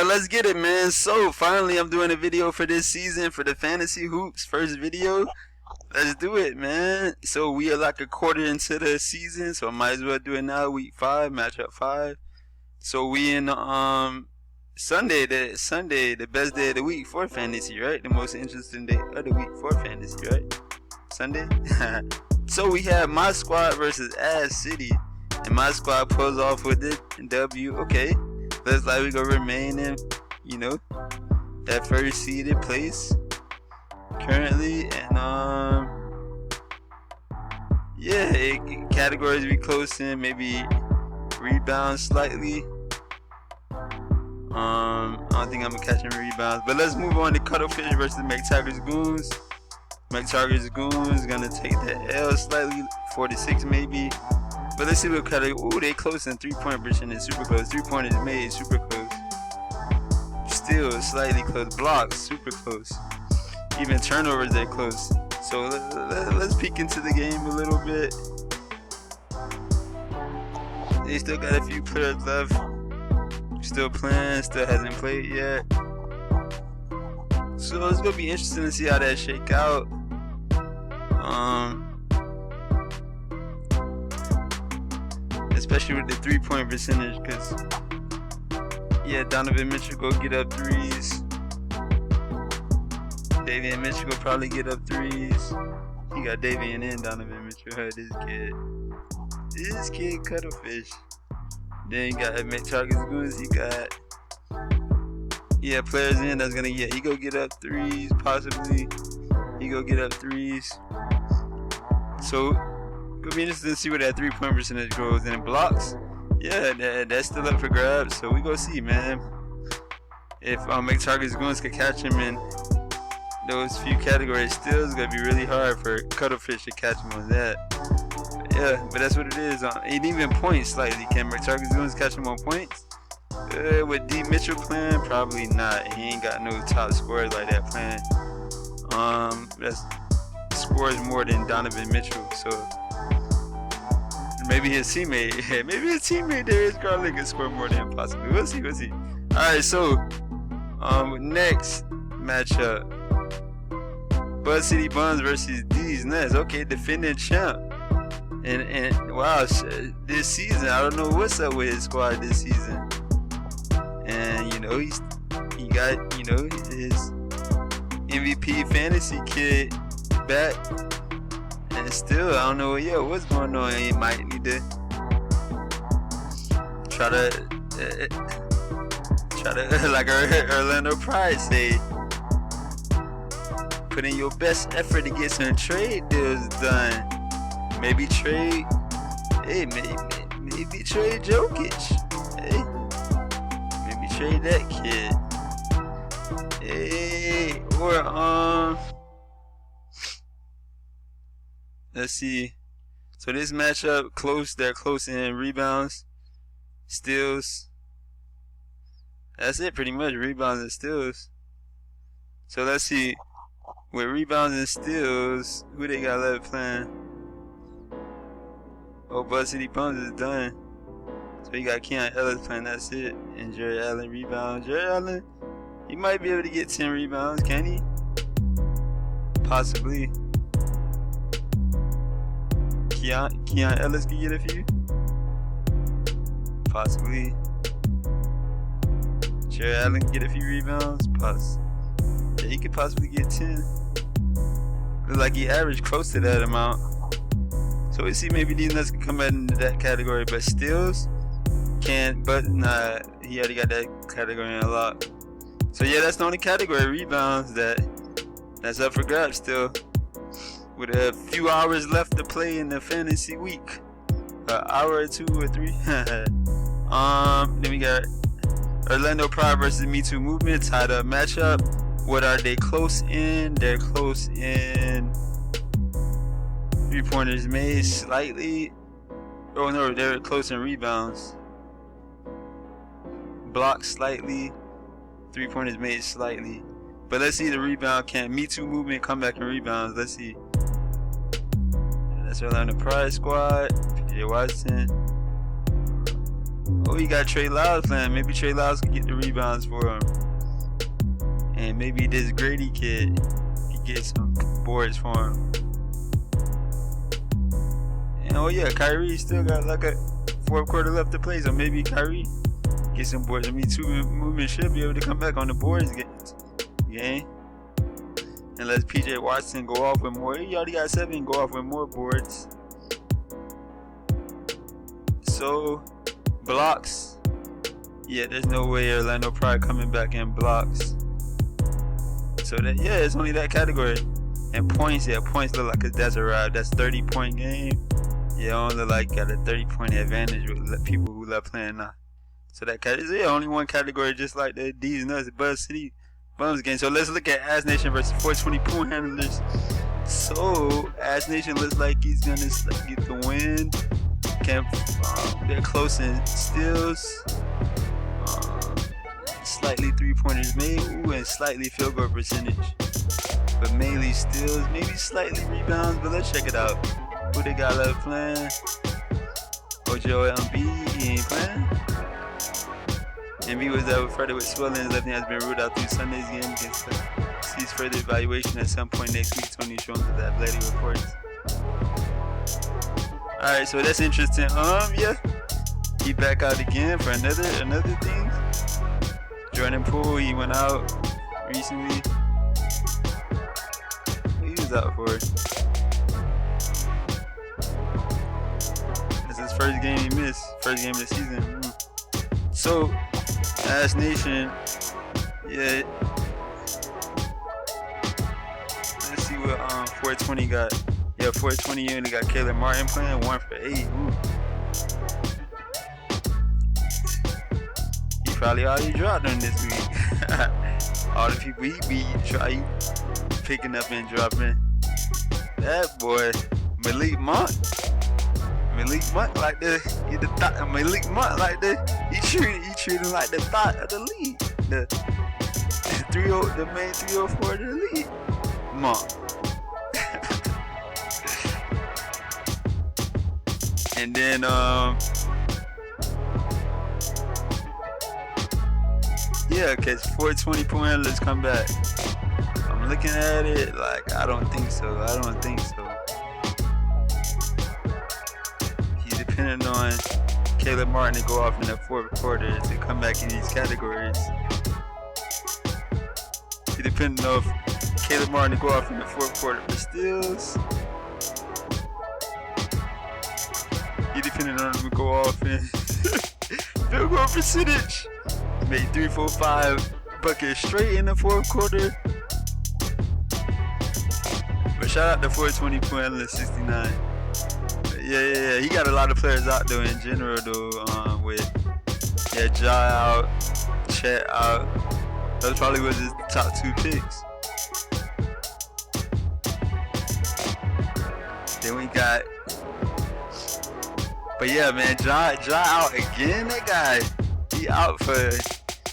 Alright, let's get it, man. So finally I'm doing a video for this season for the Fantasy Hoops first video. Let's do it, man. So we are like a quarter into the season, so I might as well do it now. Week 5, matchup 5. So we in Sunday, the best day of the week for fantasy, right? The most interesting day of the week for fantasy, right? Sunday. So we have my squad versus Ass City, and my squad pulls off with it. W. Okay, looks like we gonna remain in, that first seeded place currently, and yeah, categories we close in, maybe rebound slightly. I don't think I'm gonna catch any rebounds, but let's move on to Cuttlefish versus McTaggart's Goons. McTaggart's Goons gonna take the L slightly, 46 maybe. But let's see what category. Ooh, they close in 3-point percentage, super close. 3-pointers made, super close. Still slightly close. Blocks, super close. Even turnovers, they're close. So let's peek into the game a little bit. They still got a few players left. Still playing, still hasn't played yet. So it's gonna be interesting to see how that shake out. Especially with the 3-point percentage, because yeah, Donovan Mitchell go get up threes. Davian Mitchell will probably get up threes. He got Davian and Donovan Mitchell. This kid Cuttlefish. Then you got McTaggart's Goons. He got players in that's gonna he go get up threes possibly. He go get up threes. So it'll be interesting to see where that 3-point percentage goes. And blocks, that's still up for grabs. So we go see, man, if McTaggart's Goons could catch him in those few categories. Still, it's gonna be really hard for Cuttlefish to catch him on that. But that's what it is. And even points slightly. Can McTaggart's Goons catch him on points? With D Mitchell playing, probably not. He ain't got no top scorers like that playing. That's scores more than Donovan Mitchell. So maybe his teammate Darius Garland can score more than him possibly. We'll see. All right, so next matchup, Bud City Buns versus D's Nets. Okay, defending champ. And wow, this season I don't know what's up with his squad this season. And he got his MVP fantasy kid back, and still I don't know what's going on. He might need to try to like Orlando Pride say, put in your best effort to get some trade deals done. Maybe trade, maybe trade Jokic. Hey, maybe trade that kid. Hey, or let's see. So this matchup close. They're close in rebounds, steals. That's it, pretty much. Rebounds and steals. So let's see. With rebounds and steals, who they got left playing? Oh, Bud City Buns is done. So you got Keon Ellis playing, that's it. And Jared Allen rebounds. Jared Allen, he might be able to get 10 rebounds, can he? Possibly. Keon Ellis can get a few? Possibly. Jared Allen can get a few rebounds? Yeah, he could possibly get 10. Looks like he averaged close to that amount. So we see maybe these nuts can come out into that category, but steals can't. But nah, he already got that category in a lot. So yeah, that's the only category, rebounds, that's up for grabs still. With a few hours left to play in the fantasy week, an hour or 2 or 3. Then we got Orlando Pride versus Me Too Movement, tied up matchup. What are they close in? They're close in 3-pointers made slightly. Oh no, they're close in rebounds. Blocks slightly. 3-pointers made slightly. But let's see the rebound. Can Me Too Movement come back in rebounds? Let's see. That's Orlando Pride squad. PJ Watson. Oh, he got Trey Lyles playing. Maybe Trey Lyles can get the rebounds for him. And maybe this Grady kid can get some boards for him. And oh yeah, Kyrie still got like a fourth quarter left to play, so maybe Kyrie get some boards. I mean, two movement should be able to come back on the boards game. Unless PJ Watson go off with more. He already got 7, go off with more boards. So, blocks. Yeah, there's no way Orlando Pride coming back in blocks. So that, yeah, it's only that category. And points, yeah, points look like that's a wrap. That's 30-point game. Yeah, only like got a 30-point advantage with people who love playing now. So that category, yeah, only one category, just like the D's Nuts Buzz City Bums game. So let's look at Ass Nation versus 420 pool handlers. So Ass Nation looks like he's gonna get the win. They're close in steals, slightly 3-pointers made, and slightly field goal percentage. But mainly steals, maybe slightly rebounds. But let's check it out. Who they got left playing? Joel Embiid, he ain't playing. Embiid was out further with swelling. His left hand has been ruled out through Sunday's game against sees further evaluation at some point next week. Tony Jones with the Athletic reports. Alright, so that's interesting. Yeah. He back out again for another thing. Jordan Poole, he went out recently. He was out for it. That's his first game he missed. First game of the season. So, Ass Nation, yeah. Let's see what 420 got. Yeah, 420 only got Caleb Martin playing 1 for 8. Ooh. He probably already dropped them this week. All the people he beat, try picking up and dropping. That boy, Malik Monk like the Malik Monk like the he treated him like the thought of the league, the main 304 of the league. Monk. And then yeah, cause 420 point handlers come back. I'm looking at it like I don't think so. He's depending on Caleb Martin to go off in the fourth quarter to come back in these categories. He's depending on Caleb Martin to go off in the fourth quarter for steals. He depending on him to go off in field goal percentage. Made 3, 4, 5 buckets straight in the fourth quarter. But shout out to 420 point handler 69. Yeah. He got a lot of players out though in general though. With Ja out, Chet out. Those probably was his top 2 picks. Then we got. But yeah, man, Ja out again. That guy, he out for.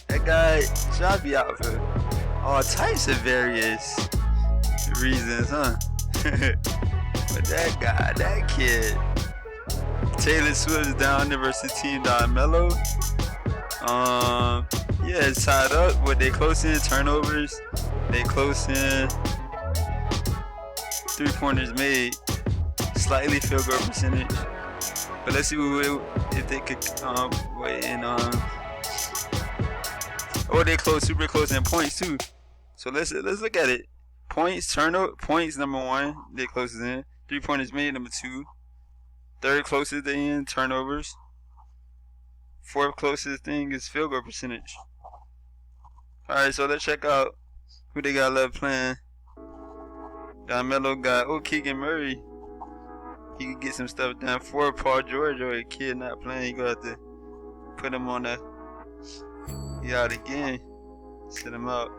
That guy, Ja be out for all types of various reasons, huh? But that kid, Taylor Swift's down there versus Team Don Mello. Yeah, it's tied up. But they close in turnovers. They close in 3-pointers made. Slightly field goal percentage. But let's see if they could wait and oh, they close super close in points too. So let's look at it. Points number 1. They closest in. 3-pointers made number 2. Third closest in turnovers. Fourth closest thing is field goal percentage. Alright, so let's check out who they got left playing. Don Mello got Keegan Murray. He could get some stuff done for Paul George, or a kid not playing. You gonna have to put him on he out again. Set him out.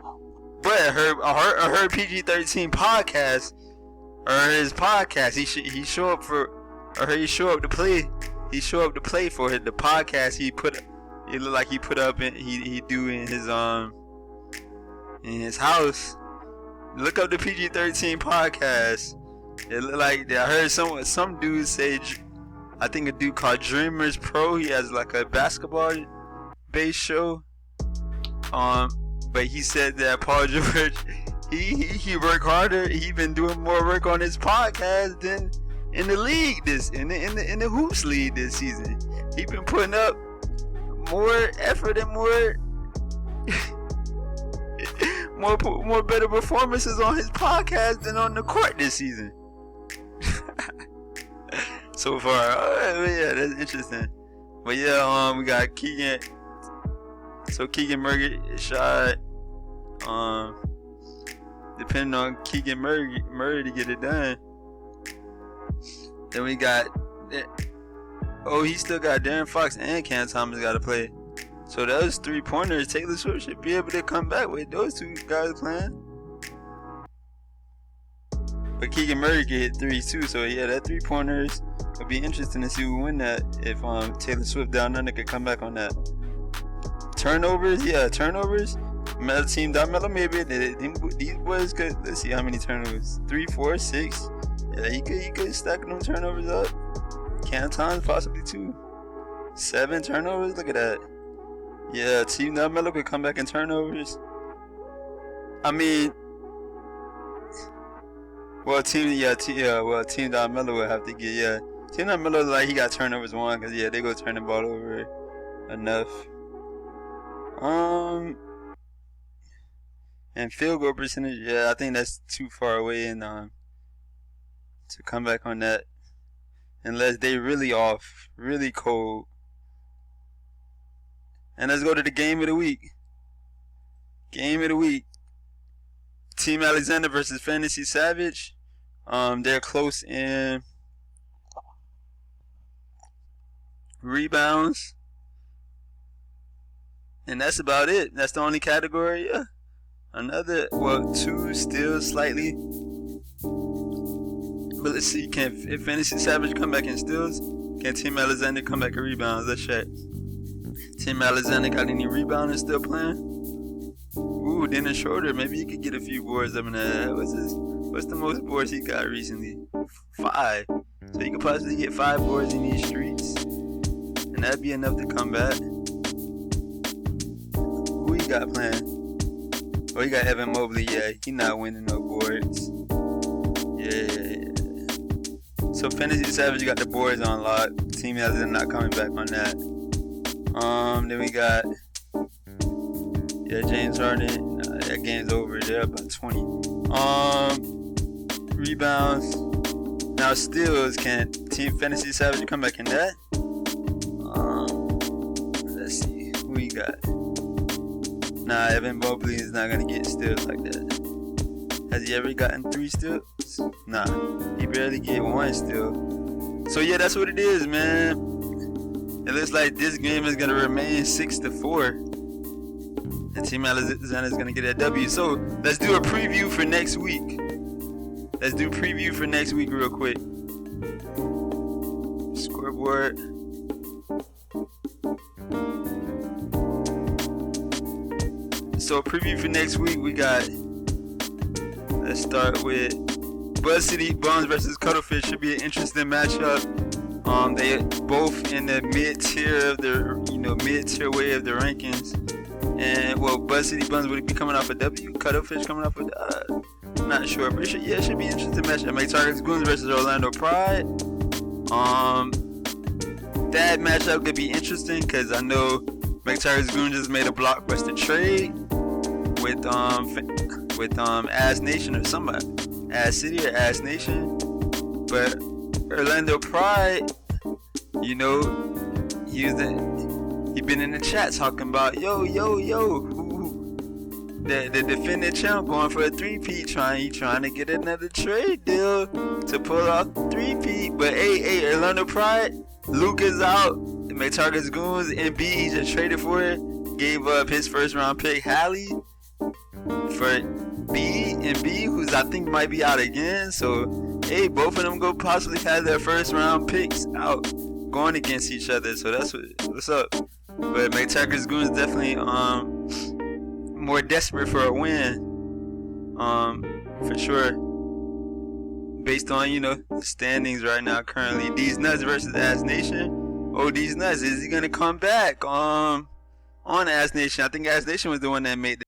But I heard PG-13 podcast, or his podcast. He show up to play. He show up to play for the podcast. It looked like he put up and he do in his house. Look up the PG-13 podcast. It looked like I heard some dudes say I think a dude called Dreamers Pro. He has like a basketball based show. But he said that Paul George, he worked harder. He been doing more work on his podcast than in the league in the hoops league this season. He been putting up more effort and more better performances on his podcast than on the court this season. So far, yeah, that's interesting. But yeah, we got Keegan. So Keegan Murray shot. Depending on Keegan Murray to get it done. Then we got. Oh, he still got Darren Fox and Cam Thomas got to play. So those 3-pointers, Taylor Swift should be able to come back with those two guys playing. But Keegan Murray can hit threes too, so yeah, that 3-pointers would be interesting to see who win that. If Taylor Swift down under could come back on that. Turnovers, yeah, turnovers. Team Melo maybe these boys could. Let's see how many turnovers. 3, 4, 6. Yeah, he could stack them turnovers up. Cam Thomas possibly 2. 7 turnovers. Look at that. Yeah, Team Melo could come back in turnovers. I mean, Team Melo would have to get Team Melo like he got turnovers 1 because they go turn the ball over enough. And field goal percentage, I think that's too far away and to come back on that unless they really off, really cold. And let's go to the game of the week. Game of the week. Team Alexander versus Fantasy Savage. They're close in rebounds. And that's about it. That's the only category, yeah. 2 still slightly. But let's see, if Fantasy Savage come back in steals, can Team Alexander come back in rebounds? Let's check. Team Alexander got any rebounders still playing? Ooh, Dennis Schroeder, maybe he could get a few boards up in that. What's the most boards he got recently? 5. So he could possibly get 5 boards in these streets. And that'd be enough to come back. Who he got playing? Oh, he got Evan Mobley. Yeah, he not winning no boards. Yeah. So Fantasy Savage got the boards on lock. Team Alexander not coming back on that. Then we got James Harden. That game's over. They're about 20. Rebounds. Now steals. Can Team Fantasy Savage come back in that? Let's see who we got. Nah, Evan Mobley is not gonna get steals like that. Has he ever gotten 3 steals? Nah, he barely get 1 steal. So yeah, that's what it is, man. It looks like this game is gonna remain 6-4. And Team Alexander is gonna get that W. So let's do a preview for next week. Real quick. Scoreboard. So preview for next week, we got. Let's start with Buzz City Buns versus Cuttlefish. Should be an interesting matchup. They both in the mid-tier of the mid-tier way of the rankings. And Buzz City Buns would be coming off a W. Cuttlefish coming off a not sure, but it should be an interesting matchup. McTarget's Goons versus Orlando Pride. That matchup could be interesting because I know McTarget's Goons just made a blockbuster trade with Ass Nation or somebody, Ass City or Ass Nation. But Orlando Pride, he been in the chat talking about the defending champ going for a 3-peat, trying to get another trade deal to pull off 3-peat. But hey, Orlando Pride, Luke is out. McTarget's Goons, MB, he just traded for it. Gave up his first round pick, Hallie, for B, who's I think might be out again. So hey, both of them go possibly have their first round picks out going against each other. So that's what's up. But McTarget's Goons definitely more desperate for a win, for sure. based on, you know, the standings right now currently. D's Nuts versus Ass Nation. Oh, D's Nuts, is he gonna come back on Ass Nation? I think Ass Nation was the one that made